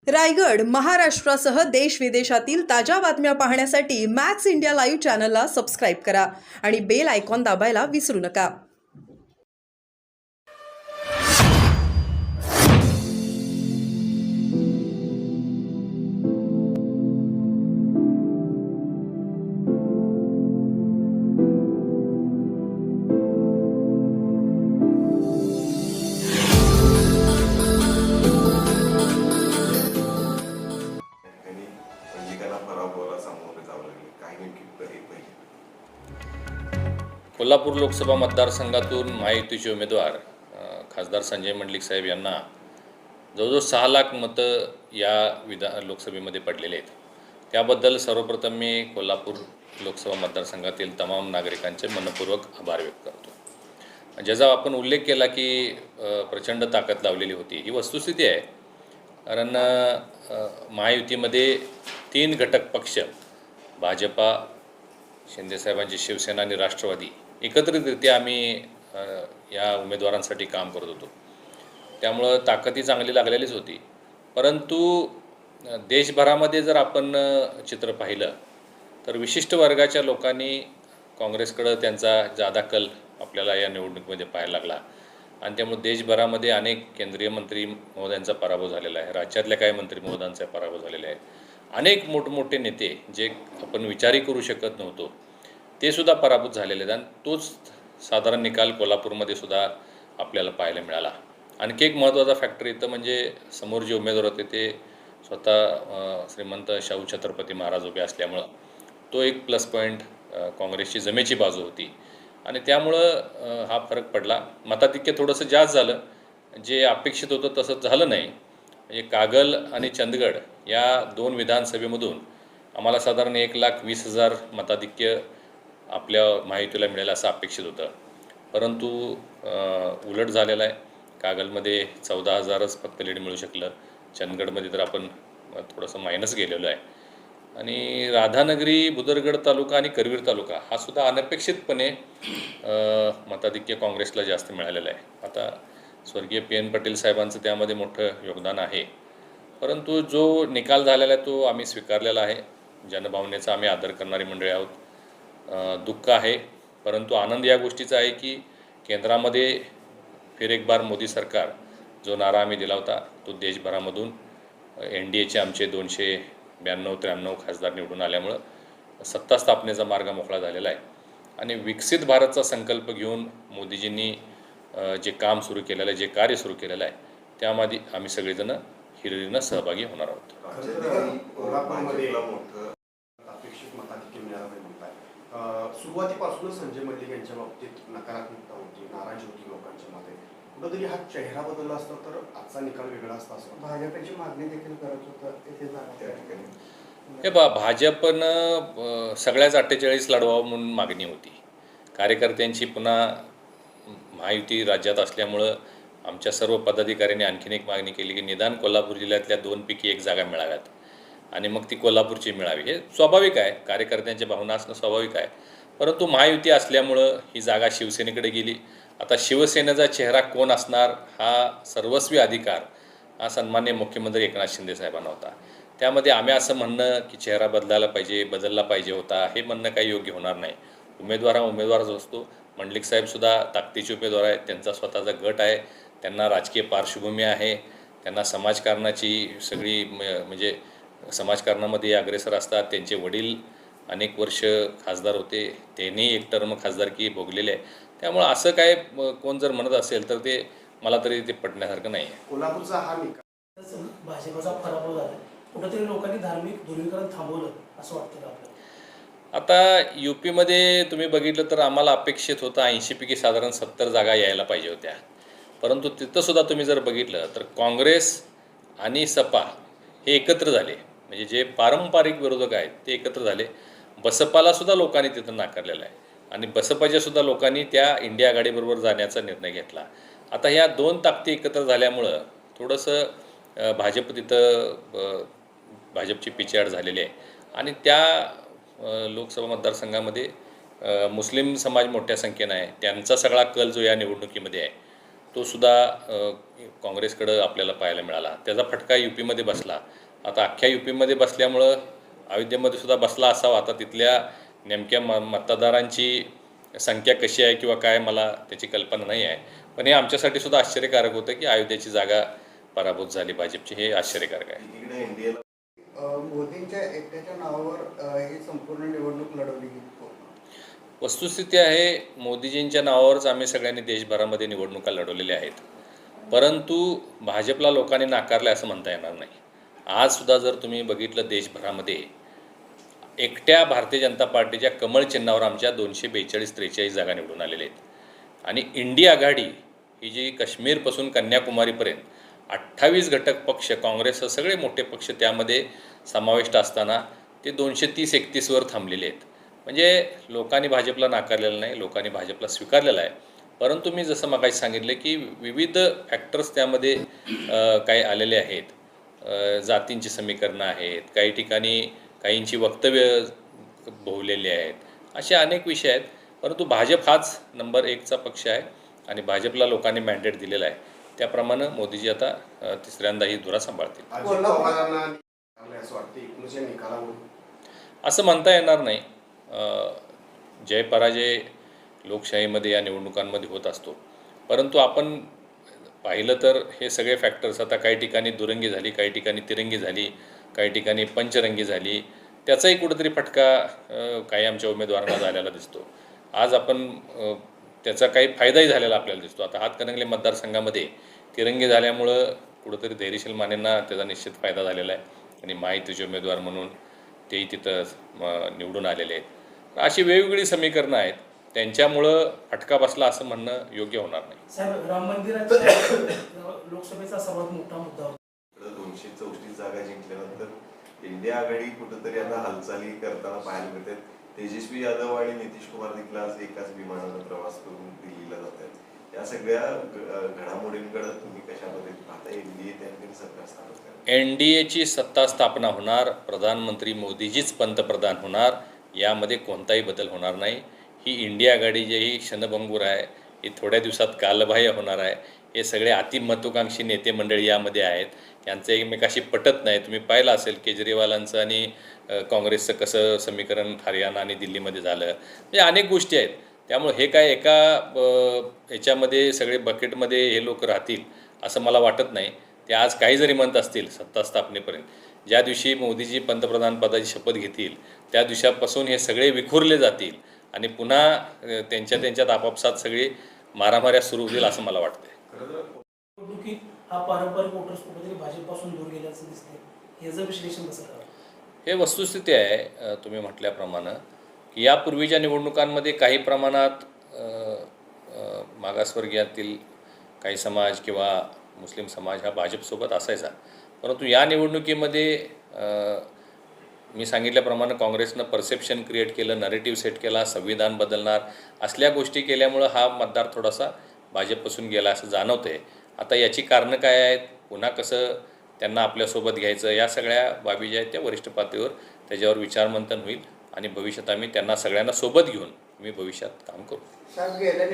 रायगड, महाराष्ट्रासह देश-विदेशातील ताज्या बातम्या पाहण्यासाठी मॅक्स इंडिया लाईव्ह चॅनलला सबस्क्राईब करा आणि बेल आयकॉन दाबायला विसरू नका. त्यांनी संघिकाला पराभवाला सामोरे जावं लागले. काय नेमकी तरी पहिली कोल्हापूर लोकसभा मतदारसंघातून महायुतीचे उमेदवार खासदार संजय मंडलिक साहेब यांना जवळजवळ 6 लाख मतं या लोकसभेमध्ये पडलेले आहेत. त्याबद्दल सर्वप्रथम मी कोल्हापूर लोकसभा मतदारसंघातील तमाम नागरिकांचे मनपूर्वक आभार व्यक्त करतो. ज्याचा आपण उल्लेख केला की प्रचंड ताकद लावलेली होती, ही वस्तुस्थिती आहे. कारण महायुतीमध्ये 3 घटक पक्ष भाजपा, शिंदेसाहेबांची शिवसेना आणि राष्ट्रवादी एकत्रितरित्या आम्ही या उमेदवारांसाठी काम करत होतो. त्यामुळं ताकदी चांगली लागलेलीच होती. परंतु देशभरामध्ये जर आपण चित्र पाहिलं तर विशिष्ट वर्गाच्या लोकांनी काँग्रेसकडं त्यांचा जादा कल आपल्याला या निवडणुकीमध्ये पाहायला लागला आणि त्यामुळे देशभरामध्ये अनेक केंद्रीय मंत्री महोदयांचा पराभव झालेला आहे. राज्यातल्या काही मंत्री महोदयांचा पराभव झालेला आहे. अनेक मोठमोठे नेते जे आपण विचारही करू शकत नव्हतो ते सुद्धा पराभूत झालेले आहेत आणि तोच साधारण निकाल कोल्हापूरमध्ये सुद्धा आपल्याला पाहायला मिळाला. आणखी एक महत्त्वाचा फॅक्टर इथं म्हणजे समोर जे उमेदवार होते ते स्वतः श्रीमंत शाहू छत्रपती महाराज उभे असल्यामुळं तो एक प्लस पॉईंट काँग्रेसची जमेची बाजू होती आणि त्यामुळं हा फरक पडला. मताधिक्य थोडंसं जास्त झालं, जे अपेक्षित होतं तसं झालं नाही. म्हणजे कागल आणि चंदगड या 2 विधानसभेमधून आम्हाला साधारण 1,20,000 मताधिक्य आपल्या महायुतीला मिळेल असं अपेक्षित होतं. परंतु उलट झालेलं आहे. कागलमध्ये 14,000च फक्त लीड मिळू शकलं. चंदगडमध्ये तर आपण थोडंसं मायनस गेलेलो आहे. आणि राधानगरी, बुदरगड तालुका आणि करवीर तालुका हा सुद्धा अनपेक्षितपणे मताधिक्य काँग्रेसला जास्त मिळालेलं आहे. आता स्वर्गीय PN पटेल साहेबांचं त्यामध्ये मोठं योगदान आहे. परंतु जो निकाल झालेला आहे तो आम्ही स्वीकारलेला आहे. जनभावनेचा आम्ही आदर करणारी मंडळी आहोत. दुःख आहे, परंतु आनंद या गोष्टीचा आहे की केंद्रामध्ये फिर एक बार मोदी सरकार जो नारा आम्ही दिला होता तो देशभरामधून NDAचे आमचे 292-93 खासदार निवडून आल्यामुळं सत्ता स्थापनेचा मार्ग मोकळा झालेला आहे. आणि विकसित भारतचा संकल्प घेऊन मोदीजींनी जे काम सुरू केलेलं आहे, जे कार्य सुरू केलेलं आहे त्यामध्ये आम्ही सगळेजण हिरिरीनं सहभागी होणार आहोत. कोल्हापूरमध्ये मोठं अपेक्षित मताधिक्य मिळालं नाही म्हणताय. सुरुवातीपासूनच संजय मंडलिक यांच्या बाबतीत नकारात्मकता होती, नाराजी होती लोकांच्या मध्ये. कुठंतरी हा चेहरा बदलला असता तर आजचा निकाल वेगळा असता असं भाजपची मागणी देखील करत होतं तिथे त्या जाणार. ठिकाणी हे भाजपनं सगळ्याच 48 लढवावं म्हणून मागणी होती. कार्यकर्त्यांची पुन्हा महायुती राज्यात असल्यामुळं आमच्या सर्व पदाधिकाऱ्यांनी आणखीन एक मागणी केली की निदान कोल्हापूर जिल्ह्यातल्या 2 पैकी 1 जागा मिळाव्यात आणि मग ती कोल्हापूरची मिळावी. हे स्वाभाविक आहे, कार्यकर्त्यांच्या भावना असणं स्वाभाविक आहे. परंतु महायुती असल्यामुळं ही जागा शिवसेनेकडे गेली. आता शिवसेनेचा चेहरा कोण असणार हा सर्वस्वी अधिकार हा सन्माननीय मुख्यमंत्री एकनाथ शिंदे साहेबांना होता. त्यामध्ये आम्ही असं म्हणणं की चेहरा बदलला पाहिजे होता हे म्हणणं काही योग्य होणार नाही. उमेदवार हा उमेदवारच असतो. मंडलिक साहेबसुद्धा ताकदीचे उमेदवार आहेत. त्यांचा स्वतःचा गट आहे, त्यांना राजकीय पार्श्वभूमी आहे, त्यांना समाजकारणाची सगळी म्हणजे समाजकारणामध्ये अग्रेसर असतात. त्यांचे वडील अनेक वर्ष खासदार होते, त्यांनी एक टर्म खासदारकी भोगलेले आहे. त्यामुळं असं काय कोण जर म्हणत असेल तर ते मला तरी ते पटण्यासारखं नाही आहे. कोल्हापूरचा हा निकाल भाजपचा पराभव झाला, कुठेतरी लोकांनी धार्मिक ध्रुवीकरण थांबवलं असं वाटतं का आपल्याला? आता UPमध्ये तुम्ही बघितलं तर आम्हाला अपेक्षित होतं 80 पैकी साधारण 70 जागा यायला पाहिजे होत्या. परंतु तिथंसुद्धा तुम्ही जर बघितलं तर काँग्रेस आणि सपा हे एकत्र झाले. म्हणजे जे पारंपरिक विरोधक आहेत ते एकत्र झाले. बसपालासुद्धा लोकांनी तिथं नाकारलेलं आहे आणि बसपाच्यासुद्धा लोकांनी त्या इंडिया आघाडीबरोबर जाण्याचा निर्णय घेतला. आता ह्या 2 ताकदी एकत्र झाल्यामुळं थोडंसं भाजप तिथं भाजपची पिछेहाट झालेली आहे आणि त्या लोकसभा मतदारसंघामध्ये मुस्लिम समाज मोठ्या संख्येनं आहे. त्यांचा सगळा कल जो या निवडणुकीमध्ये आहे तो सुद्धा काँग्रेसकडं आपल्याला पाहायला मिळाला. त्याचा फटका UPमध्ये बसला. आता अख्ख्या UPमध्ये बसल्यामुळं अयोध्येमध्ये सुद्धा बसला असावा. आता तिथल्या नेमक्या मतदारांची संख्या कशी आहे किंवा काय मला त्याची कल्पना नाही आहे. पण हे आमच्यासाठी सुद्धा आश्चर्यकारक होतं की अयोध्येची जागा पराभूत झाली भाजपची. हे आश्चर्यकारक आहे. एकीकडे एनडीएला मोदींच्या एकट्याच्या नावावर ही संपूर्ण निवडणूक लढवली गेली. वस्तुस्थिती आहे, मोदीजींच्या नावावरच आम्ही सगळ्यांनी देशभरामध्ये निवडणुका लढवलेल्या आहेत. परंतु भाजपला लोकांनी नाकारलं असं म्हणता येणार नाही. आजसुद्धा जर तुम्ही बघितलं देशभरामध्ये एकट्या भारतीय जनता पार्टीच्या कमळ चिन्हावर आमच्या 242-43 जागा निवडून आलेल्या आहेत. आणि इंडिया आघाडी ही जी काश्मीरपासून कन्याकुमारीपर्यंत 28 घटक पक्ष, काँग्रेससह सगळे मोठे पक्ष त्यामध्ये समाविष्ट असताना ते 230-31वर थांबलेले आहेत. म्हणजे लोकांनी भाजपला नाकारलेलं नाही, लोकांनी भाजपला स्वीकारलेलं आहे. परंतु मी जसं मगाशी सांगितलं की विविध फॅक्टर्स त्यामध्ये काही आलेले आहेत. जातींची समीकरणं आहेत, काही ठिकाणी काहींची वक्तव्य भोवलेली आहेत, असे अनेक विषय आहेत. परंतु भाजप हाच नंबर 1चा पक्ष आहे आणि भाजपला लोकांनी मॅन्डेट दिलेला आहे. त्याप्रमाणे मोदीजी आता तिसऱ्यांदा ही धुरा सांभाळतील. अजित पवारांना असं वाटतं एकूणच या निकालावरून असं म्हणता येणार नाही. जय पराजय लोकशाहीमध्ये या निवडणुकांमध्ये होत असतो. परंतु आपण पाहिलं तर हे सगळे फॅक्टर्स आता काही ठिकाणी दुरंगी झाली, काही ठिकाणी तिरंगी झाली, काही ठिकाणी पंचरंगी झाली. त्याचाही कुठेतरी फटका काही आमच्या उमेदवारांना झालेला दिसतो. आज आपण त्याचा काही फायदाही झालेला आपल्याला दिसतो. आता हातकणंगले मतदारसंघामध्ये तिरंगी झाल्यामुळं कुठंतरी धैर्यशील मानेंना त्याचा निश्चित फायदा झालेला आहे आणि महायुतीचे उमेदवार म्हणून तेही तिथं निवडून आलेले आहेत. अशी वेगवेगळी समीकरणं आहेत. त्यांच्यामुळं फटका बसला असं म्हणणं योग्य होणार नाही. साहेब, राम मंदिराच्या लोकसभेचा सर्वात मोठा मुद्दा होता. 234 जागा जिंकल्यानंतर इंडिया आघाडी कुठंतरी आता हालचाली करताना पाहायला मिळते. तेजस्वी यादव आणि नितीश कुमार देखील आज एकाच विमानानं प्रवास करून दिल्लीला जात आहेत. या सगळ्या घडामोडींकडे तुम्ही कशामध्ये पाहता? एनडीए त्यांनी सत्ता स्थापन करणार, NDAची सत्ता स्थापना होणार, प्रधानमंत्री मोदीजीच पंतप्रधान होणार, यामध्ये कोणताही बदल होणार नाही. ही इंडिया आघाडी जी ही क्षणभंगूर आहे, ही थोड्या दिवसात कालबाह्य होणार आहे. हे सगळे अतिमहत्त्वाकांक्षी नेते मंडळी यामध्ये आहेत. यांचं एकमेकाशी पटत नाही. तुम्ही पाहिलं असेल केजरीवालांचं आणि काँग्रेसचं कसं समीकरण हरियाणा आणि दिल्लीमध्ये झालं. म्हणजे अनेक गोष्टी आहेत. त्यामुळे हे काय एका याच्यामध्ये सगळे बकेटमध्ये हे लोक राहतील असं मला वाटत नाही. ते आज काही जरी म्हणत असतील सत्ता स्थापनेपर्यंत, ज्या दिवशी मोदीजी पंतप्रधानपदाची शपथ घेतील त्या दिवसापासून हे सगळे विखुरले जातील आणि पुन्हा त्यांच्यात आपापसात सगळी मारामाऱ्या सुरू होतील असं मला वाटतंय. निवडणुकीत हा पारंपरिक वोटर्स कुठेतरी भाजपपासून दूर गेल्याचं दिसते. याचं विश्लेषण कसं करावं? हे वस्तुस्थिती आहे. तुम्ही म्हटल्याप्रमाणे की यापूर्वीच्या निवडणुकांमध्ये काही प्रमाणात मागासवर्गीयातील काही समाज किंवा मुस्लिम समाज हा भाजपसोबत असायचा. परंतु या निवडणुकीमध्ये मी सांगितल्याप्रमाणे काँग्रेसनं परसेप्शन क्रिएट केलं, नरेटिव्ह सेट केला, संविधान बदलणार असल्या गोष्टी केल्यामुळं हा मतदार थोडासा भाजपपासून गेला असं जाणवतं आहे. आता याची कारणं काय आहेत, पुन्हा कसं त्यांना आपल्यासोबत घ्यायचं, या सगळ्या बाबी ज्या आहेत त्या वरिष्ठ पातळीवर त्याच्यावर विचारमंथन होईल आणि भविष्यात आम्ही त्यांना सगळ्यांना सोबत घेऊन मी भविष्यात काम करू. साहेब, गेल्या